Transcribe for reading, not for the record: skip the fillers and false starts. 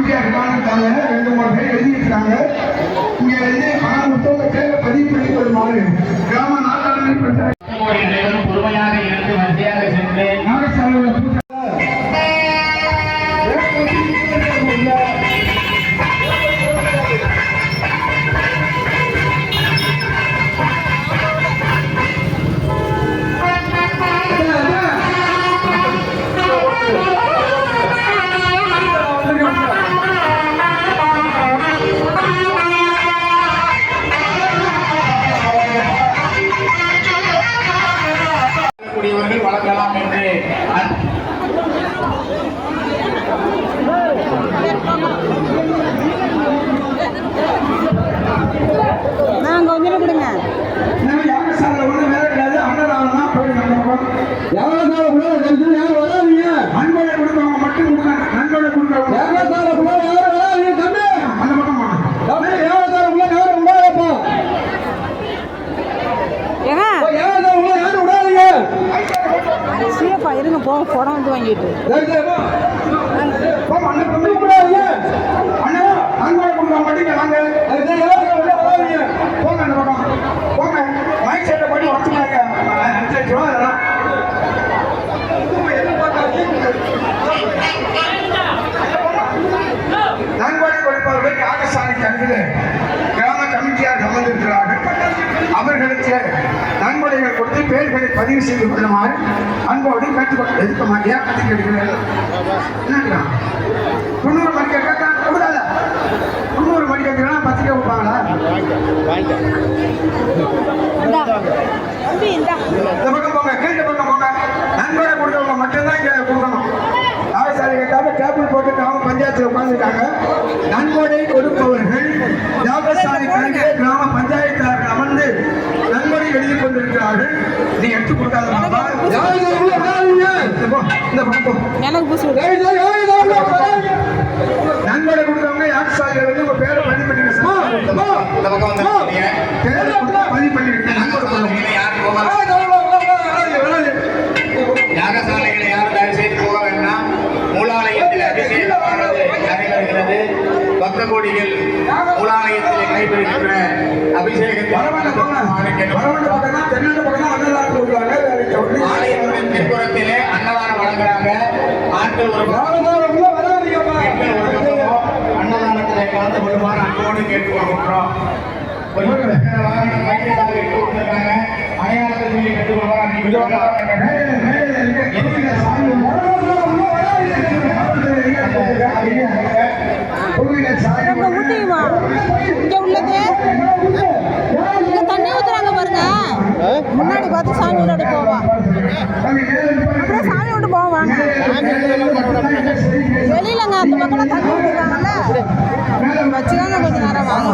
கமிட்டியாக இருக்காங்க. 2-3 பேர் எழுதியிருக்காங்க. இங்கே வந்து பணம் புத்தக பேரை பதிவு பண்ணி கொள்ளுமாறு கிராம நாட்டாளர்கள் பொறுமையாக இருந்து வரிசையாக சென்று வழங்கலாம் என்று நாங்க கொஞ்சம் கொடுங்க. யாகசாலை ஒண்ணு வேலை கிடையாது. அன்னதானம் தான் போய் யாகசாலை யாரும் வராதீங்க. நன்கொடை கொடுக்கவங்க மட்டும் கொடுங்க. நன்கொடை கொடுக்கவங்க யாகசாலைக்குள்ள யாரும் வராதீங்க. தம்பி அந்த பக்கம் தம்பி யாகசாலைக்குள்ள யாரும் விடாதப்பா. யாகசாலைக்குள்ள யாரும் விடாதீங்க. சீப்பா இருங்க போ படம் வந்து வாங்கிட்டு போங்க அந்த பக்கம் போங்க. மைக் செட்டை பண்ணி வச்சுருக்காங்க. 5 லட்சம் ரூபா அதெல்லாம் நன்கொடை கொடுப்பவர்கள் யாகசாலை கருவிலே கிராம கமிட்டியாக அமர்ந்திருக்கிறார்கள். அவர்களுக்கு நன்கொடைகள் கொடுத்து பேர்களை பதிவு செய்து கொள்ளுமாறு அன்போடு கேட்டுக்கொண்டு எதுக்க மாட்டியா கட்டி கேட்கிறேன். 90 மணிக்கு கேட்டாங்க கொடுக்காத. 90 மணிக்கு கேட்கிறேன் பத்திரிக்கை கொடுப்பாங்களா? இந்த பக்கம் போங்க. கீழே பக்கம் போங்க. நன்கொடை கொடுத்தவங்க மட்டும்தான் இங்கே கொடுக்கணும். யாகசாலை கேட்டாங்க டேபிள் போட்டு கிராம பஞ்சாயத்தில் உட்கார்ந்துட்டாங்க. நன்கொடை கொடுப்பவர்கள் யாகசாலை கருகே கிராம பஞ்சாயத்தார்கள் அமர்ந்து நன்கொடை எழுதி கொண்டிருக்கிறார்கள். நீ எடுத்து கொடுக்காத நன்கொடை கொடுத்தவங்க யாகசாலைகள் வந்து உங்க பேரை பதிவு பண்ணிக்க பேரை பதிவு பண்ணிருக்கீங்க. நன்கொடை கொடுக்கணும். யாகசாலைகளை யாரும் தயவு செய்து போக வேண்டாம். மூலாலயத்தில் அபிஷேகமானது நடைபெறுகிறது. பக்த கோடிகள் மூலாலயத்தில் நடைபெறுகின்ற அபிஷேகத்தின் ஆலயத்தின் பின்புறத்திலே அன்னதானம் வழங்குறாங்க. ஆட்கள் ஒரு அன்னதானத்திலே கலந்து கொள்ளுமாறு அன்போடு கேட்டுக்கொள்கிறோம். வாகனம் வைத்தியசாலை எடுத்து கொடுத்துருக்காங்க. அடையாளத்தை சொல்லி கேட்டுக்கொள்வார். இங்க உள்ளது இங்க தண்ணி ஊத்துறாங்க பாருங்க. முன்னாடி பார்த்து சாமி விட்டு போவா. அப்புறம் சாமி விட்டு போவாங்க. வெளியிலங்க அந்த பக்கம் தண்ணி ஊத்துறாங்கல்ல வச்சுக்காங்க. கொஞ்ச நேரம் வாங்க.